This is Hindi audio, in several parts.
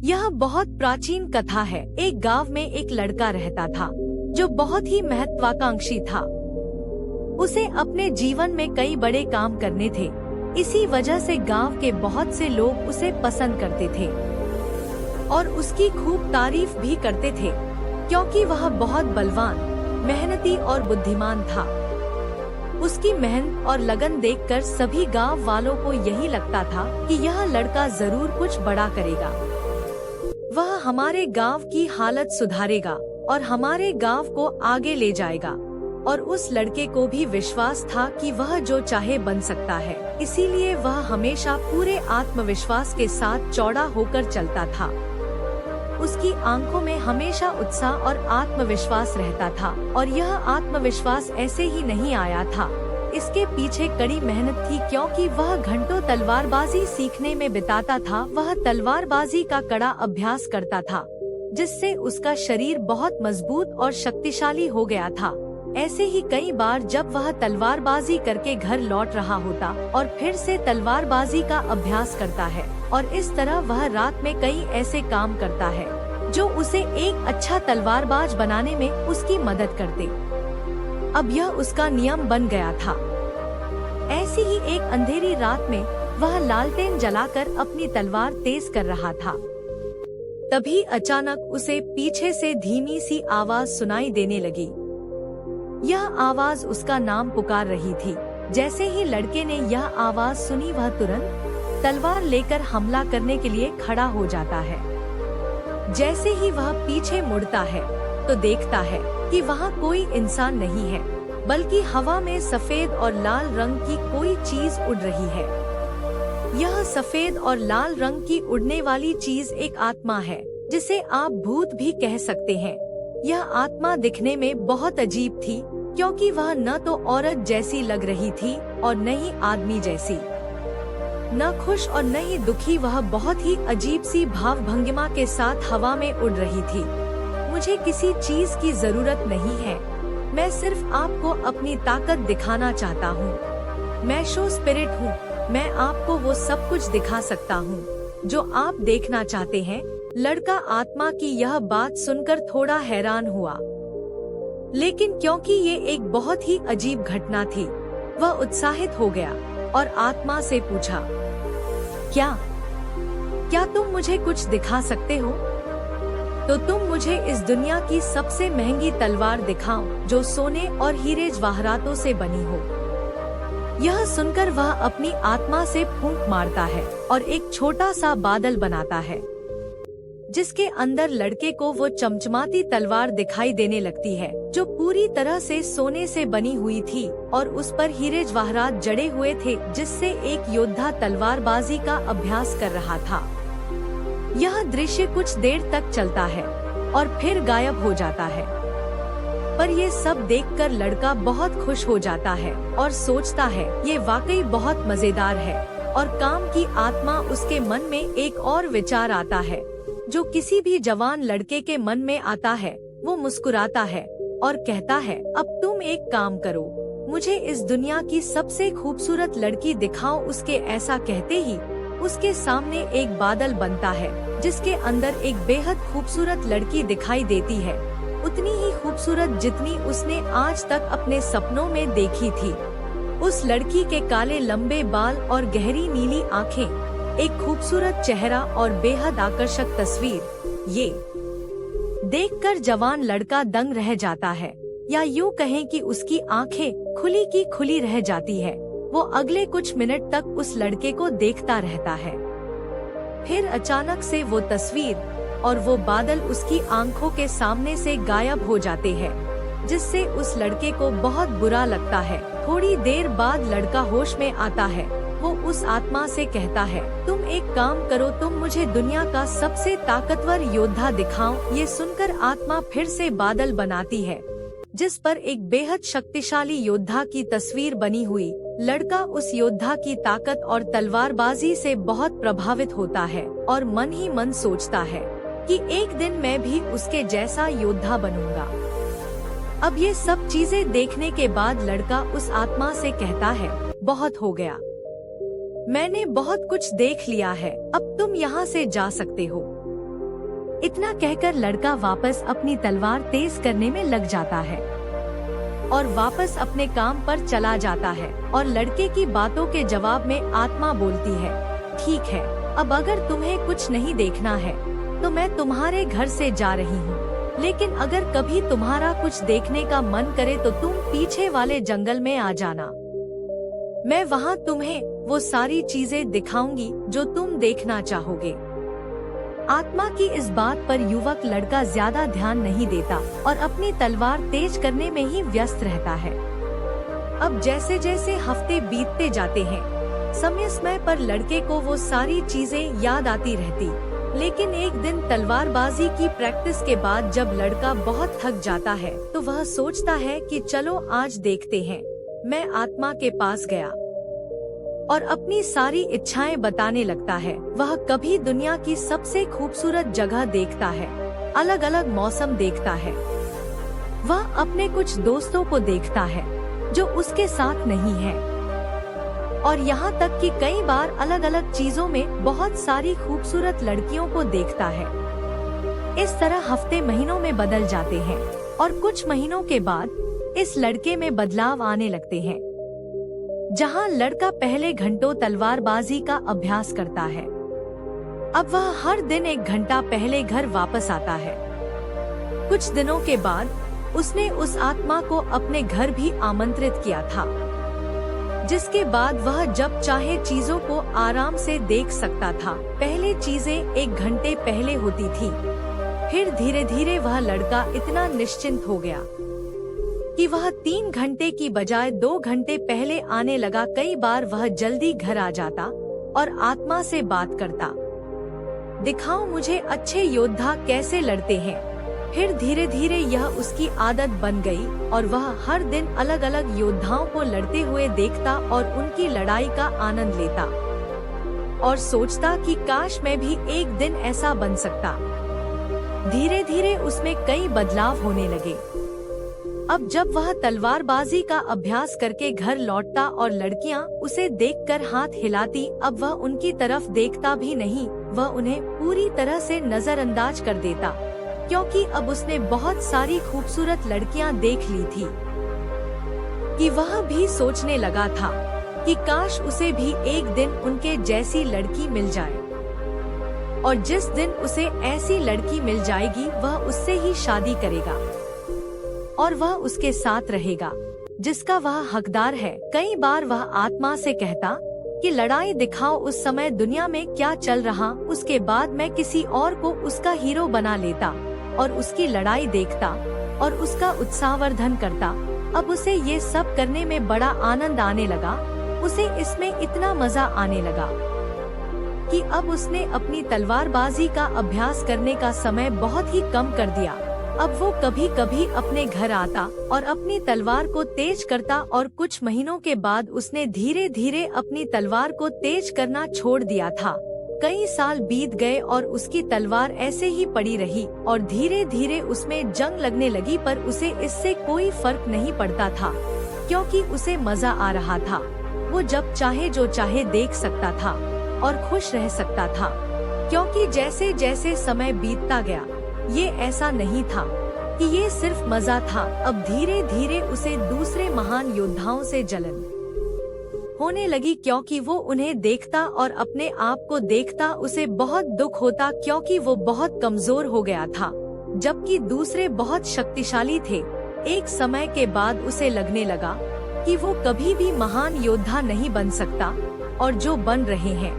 यह बहुत प्राचीन कथा है। एक गांव में एक लड़का रहता था जो बहुत ही महत्वाकांक्षी था। उसे अपने जीवन में कई बड़े काम करने थे। इसी वजह से गांव के बहुत से लोग उसे पसंद करते थे और उसकी खूब तारीफ भी करते थे, क्योंकि वह बहुत बलवान, मेहनती और बुद्धिमान था। उसकी मेहनत और लगन देखकर सभी गांव वालों को यही लगता था कि यह लड़का जरूर कुछ बड़ा करेगा। वह हमारे गांव की हालत सुधारेगा और हमारे गांव को आगे ले जाएगा। और उस लड़के को भी विश्वास था कि वह जो चाहे बन सकता है, इसीलिए वह हमेशा पूरे आत्मविश्वास के साथ चौड़ा होकर चलता था। उसकी आंखों में हमेशा उत्साह और आत्मविश्वास रहता था, और यह आत्मविश्वास ऐसे ही नहीं आया था। इसके पीछे कड़ी मेहनत थी, क्योंकि वह घंटों तलवारबाजी सीखने में बिताता था। वह तलवारबाजी का कड़ा अभ्यास करता था, जिससे उसका शरीर बहुत मजबूत और शक्तिशाली हो गया था। ऐसे ही कई बार जब वह तलवारबाजी करके घर लौट रहा होता और फिर से तलवारबाजी का अभ्यास करता है, और इस तरह वह रात में कई ऐसे काम करता है जो उसे एक अच्छा तलवारबाज बनाने में उसकी मदद करते। अब यह उसका नियम बन गया था। ऐसी ही एक अंधेरी रात में वह लालटेन जलाकर अपनी तलवार तेज कर रहा था। तभी अचानक उसे पीछे से धीमी सी आवाज सुनाई देने लगी। यह आवाज उसका नाम पुकार रही थी। जैसे ही लड़के ने यह आवाज सुनी, वह तुरंत तलवार लेकर हमला करने के लिए खड़ा हो जाता है। जैसे ही वह पीछे मुड़ता है तो देखता है कि वहाँ कोई इंसान नहीं है, बल्कि हवा में सफेद और लाल रंग की कोई चीज उड़ रही है। यह सफेद और लाल रंग की उड़ने वाली चीज एक आत्मा है, जिसे आप भूत भी कह सकते हैं। यह आत्मा दिखने में बहुत अजीब थी, क्योंकि वह न तो औरत जैसी लग रही थी और न ही आदमी जैसी। न खुश और न ही दुखी, वह बहुत ही अजीब सी भाव भंगिमा के साथ हवा में उड़ रही थी। मुझे किसी चीज की जरूरत नहीं है, मैं सिर्फ आपको अपनी ताकत दिखाना चाहता हूँ। मैं शो स्पिरिट हूँ, मैं आपको वो सब कुछ दिखा सकता हूँ जो आप देखना चाहते हैं। लड़का आत्मा की यह बात सुनकर थोड़ा हैरान हुआ, लेकिन क्योंकि ये एक बहुत ही अजीब घटना थी, वह उत्साहित हो गया और आत्मा से पूछा, क्या तुम मुझे कुछ दिखा सकते हो? तो तुम मुझे इस दुनिया की सबसे महंगी तलवार दिखाओ, जो सोने और हीरे जवाहरातों से बनी हो। यह सुनकर वह अपनी आत्मा से फूंक मारता है और एक छोटा सा बादल बनाता है, जिसके अंदर लड़के को वो चमचमाती तलवार दिखाई देने लगती है, जो पूरी तरह से सोने से बनी हुई थी और उस पर हीरे जवाहरात जड़े हुए थे, जिससे एक योद्धा तलवारबाजी का अभ्यास कर रहा था। यह दृश्य कुछ देर तक चलता है और फिर गायब हो जाता है। पर ये सब देखकर लड़का बहुत खुश हो जाता है और सोचता है, ये वाकई बहुत मजेदार है। और काम की आत्मा उसके मन में एक और विचार आता है, जो किसी भी जवान लड़के के मन में आता है। वो मुस्कुराता है और कहता है, अब तुम एक काम करो, मुझे इस दुनिया की सबसे खूबसूरत लड़की दिखाओ। उसके ऐसा कहते ही उसके सामने एक बादल बनता है, जिसके अंदर एक बेहद खूबसूरत लड़की दिखाई देती है, उतनी ही खूबसूरत जितनी उसने आज तक अपने सपनों में देखी थी। उस लड़की के काले लंबे बाल और गहरी नीली आँखें, एक खूबसूरत चेहरा और बेहद आकर्षक तस्वीर। ये देखकर जवान लड़का दंग रह जाता है, या यूँ कहें कि उसकी आंखें खुली की खुली रह जाती है। वो अगले कुछ मिनट तक उस लड़के को देखता रहता है। फिर अचानक से वो तस्वीर और वो बादल उसकी आंखों के सामने से गायब हो जाते हैं, जिससे उस लड़के को बहुत बुरा लगता है। थोड़ी देर बाद लड़का होश में आता है। वो उस आत्मा से कहता है, तुम एक काम करो, तुम मुझे दुनिया का सबसे ताकतवर योद्धा दिखाओ। ये सुनकर आत्मा फिर से बादल बनाती है, जिस पर एक बेहद शक्तिशाली योद्धा की तस्वीर बनी हुई। लड़का उस योद्धा की ताकत और तलवारबाजी से बहुत प्रभावित होता है और मन ही मन सोचता है कि एक दिन मैं भी उसके जैसा योद्धा बनूंगा। अब ये सब चीजें देखने के बाद लड़का उस आत्मा से कहता है, बहुत हो गया, मैंने बहुत कुछ देख लिया है, अब तुम यहाँ से जा सकते हो। इतना कहकर लड़का वापस अपनी तलवार तेज करने में लग जाता है और वापस अपने काम पर चला जाता है। और लड़के की बातों के जवाब में आत्मा बोलती है, ठीक है, अब अगर तुम्हें कुछ नहीं देखना है तो मैं तुम्हारे घर से जा रही हूँ, लेकिन अगर कभी तुम्हारा कुछ देखने का मन करे तो तुम पीछे वाले जंगल में आ जाना। मैं वहाँ तुम्हें वो सारी चीजें दिखाऊंगी जो तुम देखना चाहोगे। आत्मा की इस बात पर युवक लड़का ज्यादा ध्यान नहीं देता और अपनी तलवार तेज करने में ही व्यस्त रहता है। अब जैसे जैसे हफ्ते बीतते जाते हैं, समय समय पर लड़के को वो सारी चीजें याद आती रहती। लेकिन एक दिन तलवारबाजी की प्रैक्टिस के बाद जब लड़का बहुत थक जाता है तो वह सोचता है कि चलो आज देखते हैं। मैं आत्मा के पास गया और अपनी सारी इच्छाएं बताने लगता है। वह कभी दुनिया की सबसे खूबसूरत जगह देखता है, अलग अलग मौसम देखता है। वह अपने कुछ दोस्तों को देखता है जो उसके साथ नहीं है, और यहाँ तक कि कई बार अलग अलग चीजों में बहुत सारी खूबसूरत लड़कियों को देखता है। इस तरह हफ्ते महीनों में बदल जाते हैं और कुछ महीनों के बाद इस लड़के में बदलाव आने लगते हैं। जहाँ लड़का पहले घंटों तलवारबाजी का अभ्यास करता है, अब वह हर दिन 1 घंटा पहले घर वापस आता है। कुछ दिनों के बाद उसने उस आत्मा को अपने घर भी आमंत्रित किया था, जिसके बाद वह जब चाहे चीजों को आराम से देख सकता था। पहले चीजें 1 घंटे पहले होती थी, फिर धीरे धीरे वह लड़का इतना निश्चिंत हो गया कि वह 3 घंटे की बजाय 2 घंटे पहले आने लगा। कई बार वह जल्दी घर आ जाता और आत्मा से बात करता, दिखाओ मुझे अच्छे योद्धा कैसे लड़ते हैं। फिर धीरे धीरे यह उसकी आदत बन गई और वह हर दिन अलग अलग योद्धाओं को लड़ते हुए देखता और उनकी लड़ाई का आनंद लेता और सोचता कि काश मैं भी एक दिन ऐसा बन सकता। धीरे धीरे उसमें कई बदलाव होने लगे। अब जब वह तलवारबाजी का अभ्यास करके घर लौटता और लड़कियां उसे देखकर हाथ हिलाती, अब वह उनकी तरफ देखता भी नहीं, वह उन्हें पूरी तरह से नजरअंदाज कर देता, क्योंकि अब उसने बहुत सारी खूबसूरत लड़कियां देख ली थी कि वह भी सोचने लगा था कि काश उसे भी एक दिन उनके जैसी लड़की मिल जाए। और जिस दिन उसे ऐसी लड़की मिल जाएगी वह उससे ही शादी करेगा और वह उसके साथ रहेगा जिसका वह हकदार है। कई बार वह आत्मा से कहता कि लड़ाई दिखाओ, उस समय दुनिया में क्या चल रहा, उसके बाद मैं किसी और को उसका हीरो बना लेता और उसकी लड़ाई देखता और उसका उत्साहवर्धन करता। अब उसे ये सब करने में बड़ा आनंद आने लगा। उसे इसमें इतना मजा आने लगा कि अब उसने अपनी तलवारबाजी का अभ्यास करने का समय बहुत ही कम कर दिया। अब वो कभी कभी अपने घर आता और अपनी तलवार को तेज करता और कुछ महीनों के बाद उसने धीरे धीरे अपनी तलवार को तेज करना छोड़ दिया था। कई साल बीत गए और उसकी तलवार ऐसे ही पड़ी रही और धीरे धीरे उसमें जंग लगने लगी, पर उसे इससे कोई फर्क नहीं पड़ता था क्योंकि उसे मजा आ रहा था। वो जब चाहे जो चाहे देख सकता था और खुश रह सकता था, क्योंकि जैसे जैसे समय बीतता गया ये ऐसा नहीं था कि ये सिर्फ मजा था। अब धीरे धीरे उसे दूसरे महान योद्धाओं से जलन होने लगी, क्योंकि वो उन्हें देखता और अपने आप को देखता उसे बहुत दुख होता, क्योंकि वो बहुत कमजोर हो गया था जबकि दूसरे बहुत शक्तिशाली थे। एक समय के बाद उसे लगने लगा कि वो कभी भी महान योद्धा नहीं बन सकता और जो बन रहे हैं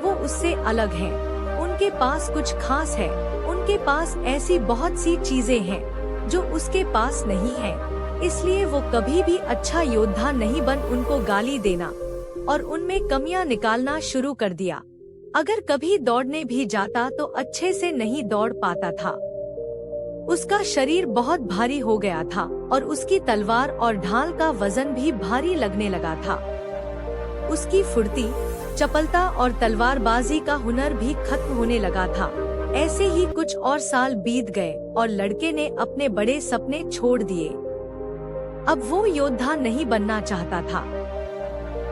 वो उससे अलग हैं। उनके पास कुछ खास है, उनके पास ऐसी बहुत सी चीजें हैं जो उसके पास नहीं है, इसलिए वो कभी भी अच्छा योद्धा नहीं बन। उनको गाली देना और उनमें कमियां निकालना शुरू कर दिया। अगर कभी दौड़ने भी जाता तो अच्छे से नहीं दौड़ पाता था। उसका शरीर बहुत भारी हो गया था और उसकी तलवार और ढाल का वजन भी भारी लगने लगा था। उसकी फुर्ती, चपलता और तलवारबाजी का हुनर भी खत्म होने लगा था। ऐसे ही कुछ और साल बीत गए और लड़के ने अपने बड़े सपने छोड़ दिए। अब वो योद्धा नहीं बनना चाहता था।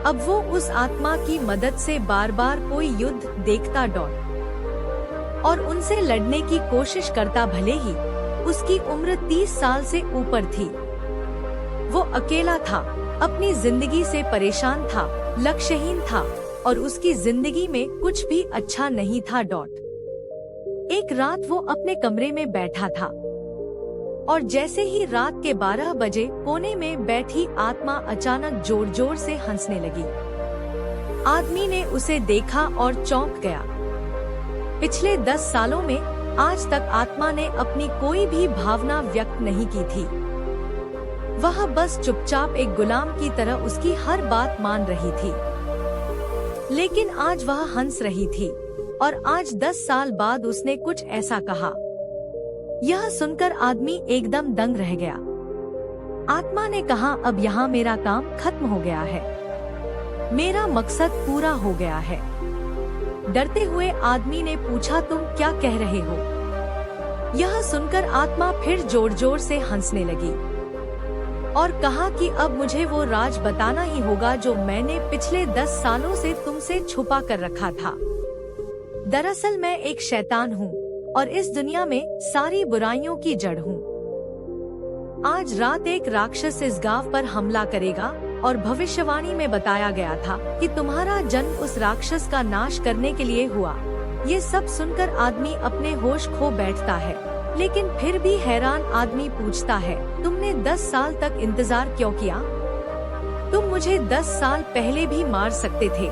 अब वो उस आत्मा की मदद से बार बार कोई युद्ध देखता और उनसे लड़ने की कोशिश करता, भले ही उसकी उम्र 30 साल से ऊपर थी। वो अकेला था, अपनी जिंदगी से परेशान था, लक्ष्यहीन था और उसकी जिंदगी में कुछ भी अच्छा नहीं था। एक रात वो अपने कमरे में बैठा था और जैसे ही रात के 12 बजे कोने में बैठी आत्मा अचानक जोर जोर से हंसने लगी। आदमी ने उसे देखा और चौंक गया। पिछले 10 सालों में आज तक आत्मा ने अपनी कोई भी भावना व्यक्त नहीं की थी। वह बस चुपचाप एक गुलाम की तरह उसकी हर बात मान रही थी। लेकिन आज वह हंस रही थी और आज 10 साल बाद उसने कुछ ऐसा कहा। यह सुनकर आदमी एकदम दंग रह गया। आत्मा ने कहा, अब यहाँ मेरा काम खत्म हो गया है, मेरा मकसद पूरा हो गया है। डरते हुए आदमी ने पूछा, तुम क्या कह रहे हो? यह सुनकर आत्मा फिर जोर जोर से हंसने लगी और कहा कि अब मुझे वो राज बताना ही होगा जो मैंने पिछले 10 सालों से तुमसे छुपा कर रखा था। दरअसल मैं एक शैतान हूँ और इस दुनिया में सारी बुराइयों की जड़ हूँ। आज रात एक राक्षस इस गांव पर हमला करेगा और भविष्यवाणी में बताया गया था कि तुम्हारा जन्म उस राक्षस का नाश करने के लिए हुआ। ये सब सुनकर आदमी अपने होश खो बैठता है, लेकिन फिर भी हैरान आदमी पूछता है, तुमने 10 साल तक इंतजार क्यों किया? तुम मुझे 10 साल पहले भी मार सकते थे।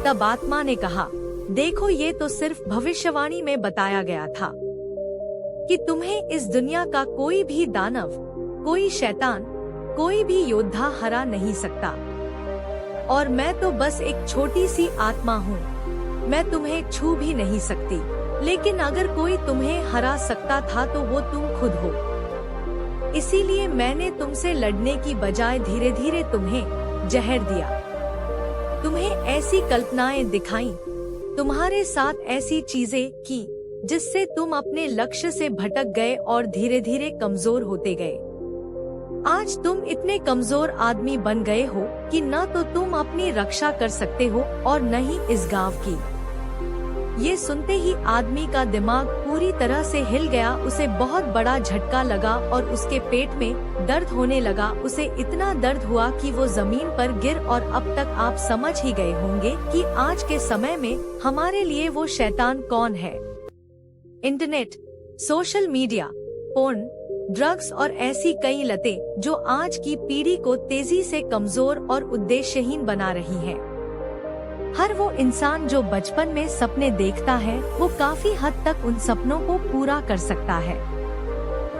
तब आत्मा ने कहा, देखो ये तो सिर्फ भविष्यवाणी में बताया गया था कि तुम्हें इस दुनिया का कोई भी दानव, कोई शैतान, कोई भी योद्धा हरा नहीं सकता। और मैं तो बस एक छोटी सी आत्मा हूँ, मैं तुम्हें छू भी नहीं सकती। लेकिन अगर कोई तुम्हें हरा सकता था तो वो तुम खुद हो। इसीलिए मैंने तुमसे लड़ने की बजाय धीरे धीरे तुम्हें जहर दिया, तुम्हें ऐसी कल्पनाएं दिखाई, तुम्हारे साथ ऐसी चीजें की जिससे तुम अपने लक्ष्य से भटक गए और धीरे धीरे कमजोर होते गए। आज तुम इतने कमजोर आदमी बन गए हो कि न तो तुम अपनी रक्षा कर सकते हो और न ही इस गांव की। ये सुनते ही आदमी का दिमाग पूरी तरह से हिल गया। उसे बहुत बड़ा झटका लगा और उसके पेट में दर्द होने लगा। उसे इतना दर्द हुआ कि वो जमीन पर गिर। और अब तक आप समझ ही गए होंगे कि आज के समय में हमारे लिए वो शैतान कौन है। Internet, social media, porn, drugs और ऐसी कई लतें जो आज की पीढ़ी को तेजी से कमजोर और उद्देश्यहीन बना रही हैं। हर वो इंसान जो बचपन में सपने देखता है वो काफी हद तक उन सपनों को पूरा कर सकता है,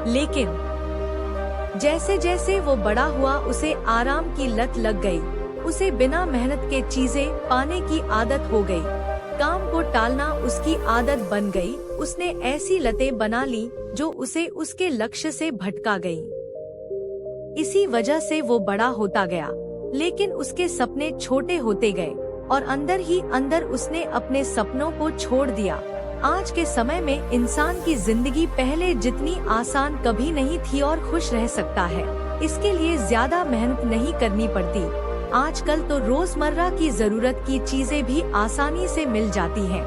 लेकिन जैसे जैसे वो बड़ा हुआ उसे आराम की लत लग गई। उसे बिना मेहनत के चीजें पाने की आदत हो गई। काम को टालना उसकी आदत बन गई। उसने ऐसी लतें बना ली जो उसे उसके लक्ष्य से भटका गई। इसी वजह से वो बड़ा होता गया, लेकिन उसके सपने छोटे होते गए और अंदर ही अंदर उसने अपने सपनों को छोड़ दिया। आज के समय में इंसान की जिंदगी पहले जितनी आसान कभी नहीं थी और खुश रह सकता है। इसके लिए ज्यादा मेहनत नहीं करनी पड़ती। आजकल तो रोजमर्रा की जरूरत की चीजें भी आसानी से मिल जाती हैं।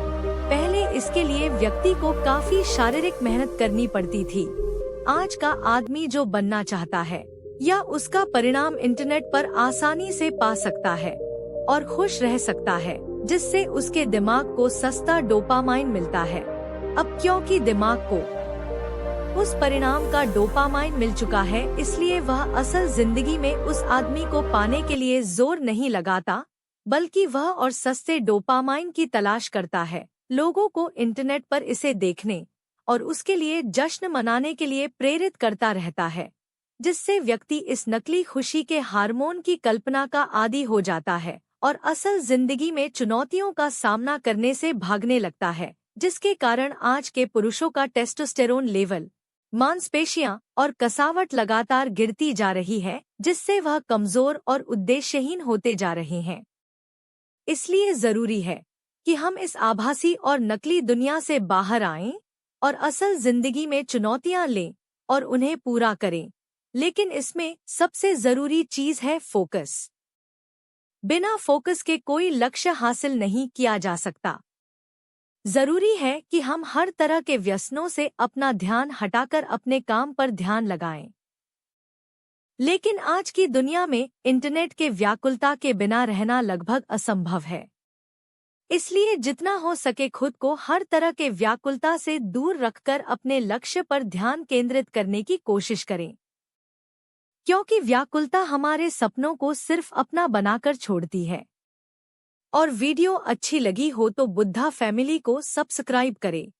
पहले इसके लिए व्यक्ति को काफी शारीरिक मेहनत करनी पड़ती थी। आज का आदमी जो बनना चाहता है या उसका परिणाम इंटरनेट पर आसानी से पा सकता है और खुश रह सकता है, जिससे उसके दिमाग को सस्ता डोपामाइन मिलता है। अब क्योंकि दिमाग को उस परिणाम का डोपामाइन मिल चुका है, इसलिए वह असल जिंदगी में उस आदमी को पाने के लिए जोर नहीं लगाता, बल्कि वह और सस्ते डोपामाइन की तलाश करता है। लोगों को इंटरनेट पर इसे देखने और उसके लिए जश्न मनाने के लिए प्रेरित करता रहता है, जिससे व्यक्ति इस नकली खुशी के हार्मोन की कल्पना का आदी हो जाता है और असल जिंदगी में चुनौतियों का सामना करने से भागने लगता है, जिसके कारण आज के पुरुषों का टेस्टोस्टेरोन लेवल, मांसपेशियां और कसावट लगातार गिरती जा रही है, जिससे वह कमजोर और उद्देश्यहीन होते जा रहे हैं। इसलिए जरूरी है कि हम इस आभासी और नकली दुनिया से बाहर आएं और असल जिंदगी में चुनौतियां लें और उन्हें पूरा करें। लेकिन इसमें सबसे जरूरी चीज है फोकस। बिना फोकस के कोई लक्ष्य हासिल नहीं किया जा सकता। जरूरी है कि हम हर तरह के व्यसनों से अपना ध्यान हटाकर अपने काम पर ध्यान लगाएं। लेकिन आज की दुनिया में इंटरनेट के व्याकुलता के बिना रहना लगभग असंभव है। इसलिए जितना हो सके खुद को हर तरह के व्याकुलता से दूर रखकर अपने लक्ष्य पर ध्यान केंद्रित करने की कोशिश करें, क्योंकि व्याकुलता हमारे सपनों को सिर्फ अपना बनाकर छोड़ती है। और वीडियो अच्छी लगी हो तो बुद्धा फैमिली को सब्सक्राइब करें।